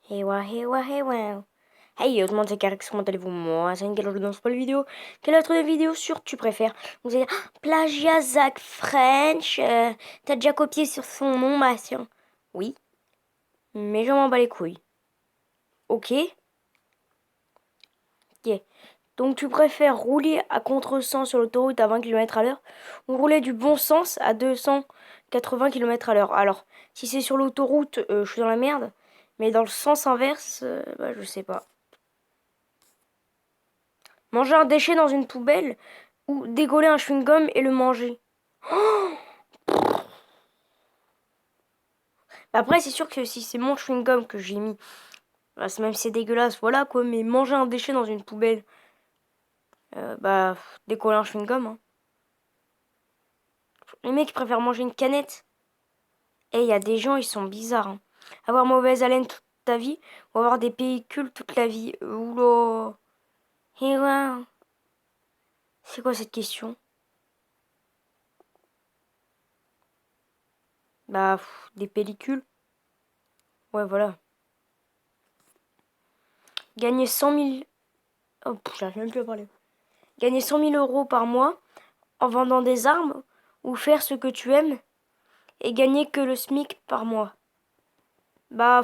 Hey wa hey wa hey wa. Hey, tout le monde, c'est Carex, comment allez-vous? Moi, c'est une je lance pas le vidéo. Quelle autre vidéo sur tu préfères? Vous allez dire, ah, plagiat Zach French, t'as déjà copié sur son nom, Bastien? Oui, mais je m'en bats les couilles. Ok? Ok. Donc tu préfères rouler à contresens sur l'autoroute à 20 km à l'heure ou rouler du bon sens à 280 km à l'heure? Alors, si c'est sur l'autoroute, je suis dans la merde, mais dans le sens inverse, bah, je sais pas. Manger un déchet dans une poubelle ou dégoler un chewing-gum et le manger. Après, c'est sûr que si c'est mon chewing-gum que j'ai mis, bah, même si c'est dégueulasse, voilà quoi, mais manger un déchet dans une poubelle, bah, décoller un chewing-gum, hein. Les mecs préfèrent manger une canette. Et il y a des gens, ils sont bizarres, hein. Avoir mauvaise haleine toute ta vie ou avoir des pellicules toute la vie. Oula. Et ouais. C'est quoi cette question? Bah, des pellicules. Ouais, voilà. Gagner 100 000... Oh, j'arrive même plus à parler. Gagner 100 000 € par mois en vendant des armes ou faire ce que tu aimes et gagner que le SMIC par mois. Bah,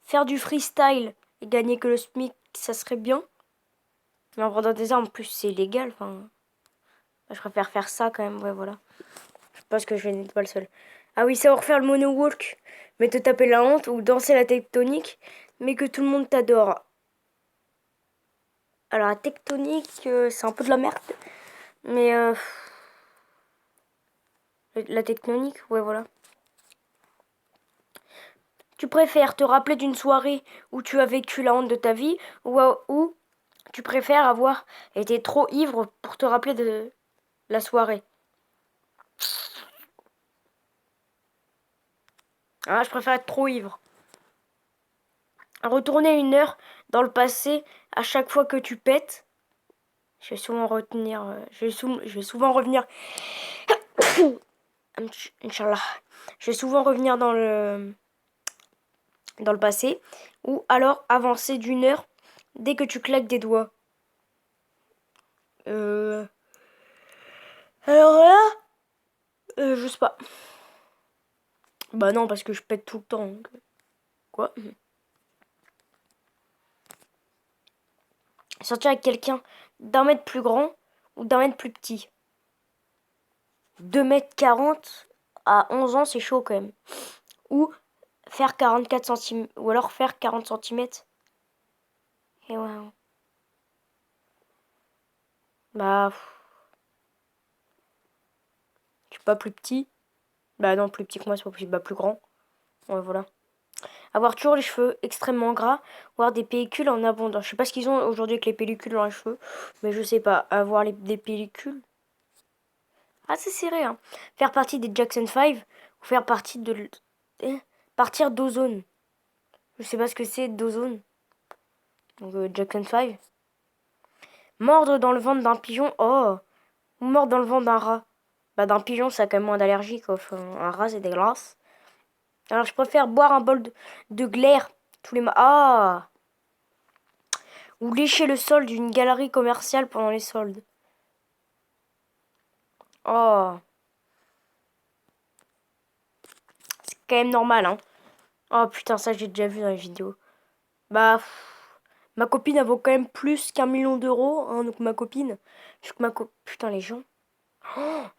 faire du freestyle et gagner que le SMIC, ça serait bien. Mais en vendant des armes, en plus, c'est illégal. Enfin, je préfère faire ça quand même. Ouais, voilà. Je pense que je n'être pas le seul. Ah oui, savoir faire le moonwalk, mais te taper la honte ou danser la tectonique, mais que tout le monde t'adore. Alors, la tectonique, c'est un peu de la merde. Mais la tectonique, ouais, voilà. Tu préfères te rappeler d'une soirée où tu as vécu la honte de ta vie ou tu préfères avoir été trop ivre pour te rappeler de la soirée? Ah, je préfère être trop ivre. Retourner 1 heure dans le passé à chaque fois que tu pètes. Je vais souvent retenir. Je vais souvent revenir. Inch'Allah. Je vais souvent revenir dans le passé. Ou alors avancer d'1 heure dès que tu claques des doigts. Euh, alors là, je sais pas. Bah non, parce que je pète tout le temps. Donc, quoi? Sortir avec quelqu'un d'1 mètre plus grand ou d'1 mètre plus petit? 2 m 40 à 11 ans, c'est chaud quand même. Ou faire 44 cm. Ou alors faire 40 cm. Et ouais. Bah, je suis pas plus petit. Bah non, plus petit que moi, c'est pas possible. Bah plus grand. Ouais, voilà. Avoir toujours les cheveux extrêmement gras, ou avoir des pellicules en abondance. Je sais pas ce qu'ils ont aujourd'hui avec les pellicules dans les cheveux, mais je sais pas. Avoir des pellicules. Ah, c'est serré, hein. Faire partie des Jackson 5 ou faire partie de. Partir d'Ozone. Je sais pas ce que c'est d'Ozone. Donc Jackson 5. Mordre dans le ventre d'un pigeon. Oh. Ou mordre dans le ventre d'un rat. Bah d'un pigeon, ça a quand même moins d'allergie, quoi. Enfin, un rat, c'est dégueulasse. Alors je préfère boire un bol de glaire tous les matins. Ah. Ou lécher le sol d'une galerie commerciale pendant les soldes. Oh. C'est quand même normal, hein. Oh putain, ça j'ai déjà vu dans les vidéos. Bah, ma copine elle vaut quand même plus qu'1 million d'euros, hein, donc ma copine. Putain, les gens.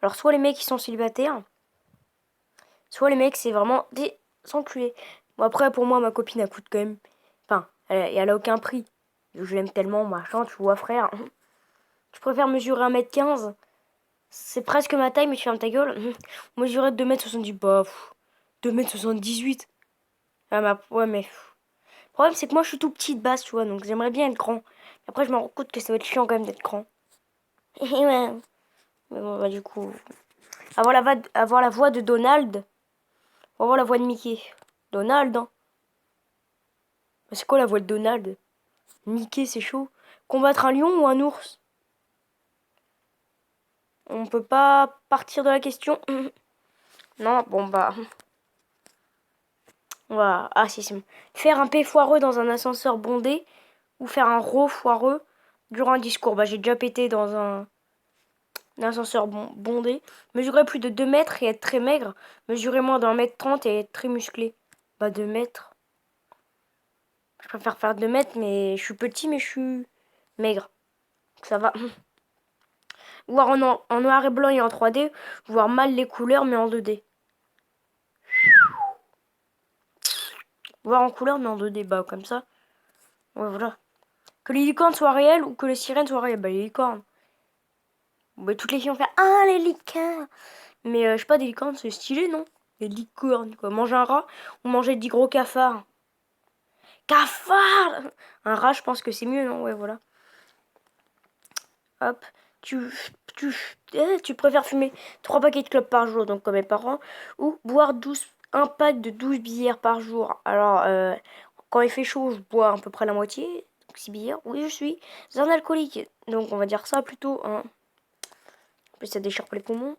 Alors, soit les mecs ils sont célibataires, soit les mecs c'est vraiment des enculés. Bon, après, pour moi, ma copine elle coûte quand même. Enfin, elle a aucun prix. Je l'aime tellement, machin, tu vois, frère. Je préfère mesurer 1 m 15. C'est presque ma taille, mais tu fermes ta gueule. Mesurer 2 m 70, bah, 2 m 78. Ah, ouais, mais. Le problème, c'est que moi, je suis tout petit de base, tu vois, donc j'aimerais bien être grand. Après, je me rends compte que ça va être chiant quand même d'être grand. Ouais. Mais bon, bah, du coup. Avoir la voix de Donald. Ou avoir la voix de Mickey. Donald, hein. Bah, c'est quoi la voix de Donald? Mickey, c'est chaud. Combattre un lion ou un ours? On peut pas partir de la question. Non, bon, bah. Voilà. Ah, si, c'est bon. Faire un P foireux dans un ascenseur bondé ou faire un rho foireux durant un discours. Bah, j'ai déjà pété dans un ascenseur bondé. Mesurer plus de 2 mètres et être très maigre. Mesurer moins d'1 m 30 et être très musclé. Bah, 2 mètres. Je préfère faire 2 mètres, mais je suis petit, mais je suis maigre. Ça va. Voir en noir et blanc et en 3D. Voir mal les couleurs, mais en 2D. Voir en couleur, mais en 2D. Bah, comme ça. Ouais, voilà. Que les licornes soient réelles ou que les sirènes soient réelles. Bah, les licornes. Bah, toutes les filles ont fait ah, les licornes. Mais je sais pas, des licornes, c'est stylé, non? Les licornes, quoi. Manger un rat ou manger 10 gros cafards. Cafard! Un rat, je pense que c'est mieux, non? Ouais, voilà. Hop. Tu, tu préfères fumer 3 paquets de clopes par jour, donc comme mes parents, ou boire un pack de 12 bières par jour. Alors, quand il fait chaud, je bois à peu près la moitié, donc 6 bières. Oui, je suis un alcoolique. Donc, on va dire ça plutôt. Hein. En plus, ça déchire pas les poumons.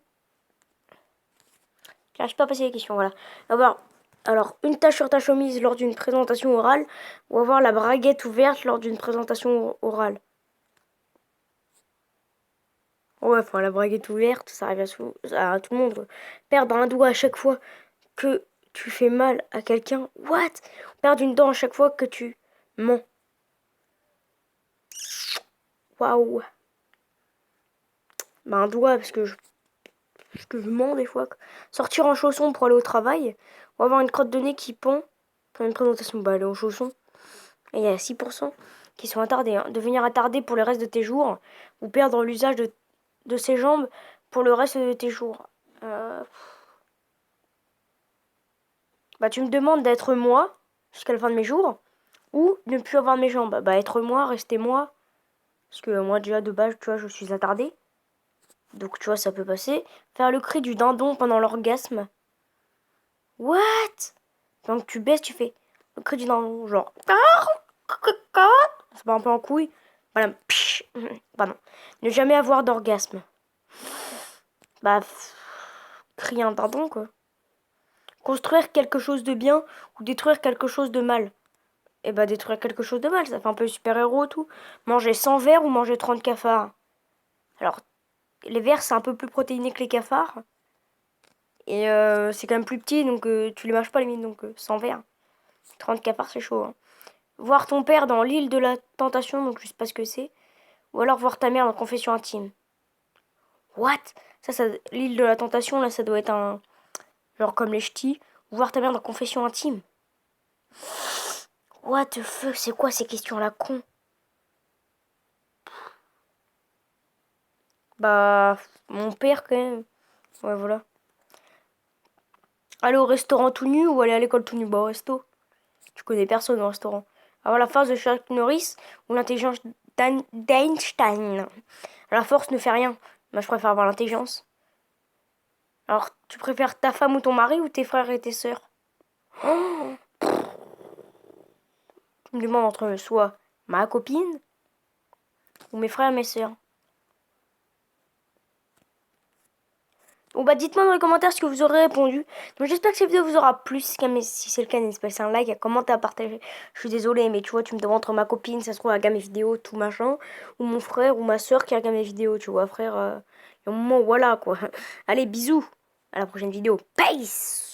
J'arrive pas à passer les questions, voilà. Alors, une tache sur ta chemise lors d'une présentation orale ou avoir la braguette ouverte lors d'une présentation orale. Ouais, enfin, la braguette ouverte, ça arrive à tout le monde. Perdre un doigt à chaque fois que tu fais mal à quelqu'un. What? Perdre une dent à chaque fois que tu mens. Waouh. Bah, un doigt, parce que je mens des fois. Sortir en chaussons pour aller au travail ou avoir une crotte de nez qui pend pour une présentation. Bah, aller en chaussons. Et il y a 6% qui sont attardés. Hein. Devenir attardé pour le reste de tes jours ou perdre l'usage de ses jambes pour le reste de tes jours. Bah, tu me demandes d'être moi jusqu'à la fin de mes jours ou ne plus avoir mes jambes. Bah, être moi, rester moi. Parce que moi, déjà, de base, tu vois, je suis attardée. Donc, tu vois, ça peut passer. Faire le cri du dindon pendant l'orgasme. What? Donc, tu baisses, tu fais le cri du dindon, genre. Ça part un peu en couille. Voilà. Pardon. Ne jamais avoir d'orgasme. Bah, crier un dindon, quoi. Construire quelque chose de bien ou détruire quelque chose de mal. Et bah, détruire quelque chose de mal, ça fait un peu super-héros et tout. Manger 100 vers ou manger 30 cafards. Alors, les vers, c'est un peu plus protéiné que les cafards. Et c'est quand même plus petit, donc tu les mâches pas les mines, donc 100 vers. 30 cafards, c'est chaud. Hein. Voir ton père dans l'île de la tentation, donc je sais pas ce que c'est. Ou alors voir ta mère dans confession intime. What? Ça l'île de la tentation, là, ça doit être un... Genre comme les ch'tis. Voir ta mère dans confession intime. What the fuck, c'est quoi ces questions-là, con? Bah, mon père, quand même. Ouais, voilà. Aller au restaurant tout nu ou aller à l'école tout nu? Bah, au resto. Tu connais personne au restaurant. Avoir la force de Chuck Norris ou l'intelligence d'Einstein. La force ne fait rien. Moi, je préfère avoir l'intelligence. Alors, tu préfères ta femme ou ton mari ou tes frères et tes sœurs? Oh, tu me demandes entre soit ma copine ou mes frères et mes sœurs. Bon bah dites-moi dans les commentaires ce que vous aurez répondu. Donc j'espère que cette vidéo vous aura plu. Si c'est le cas, n'hésitez pas à laisser un like, à commenter, à partager. Je suis désolée, mais tu vois, tu me demandes entre ma copine, ça se trouve, elle regarde mes vidéos, tout machin, ou mon frère ou ma soeur qui regarde mes vidéos, tu vois, frère. Il y a un moment, voilà quoi. Allez, bisous. À la prochaine vidéo. Peace!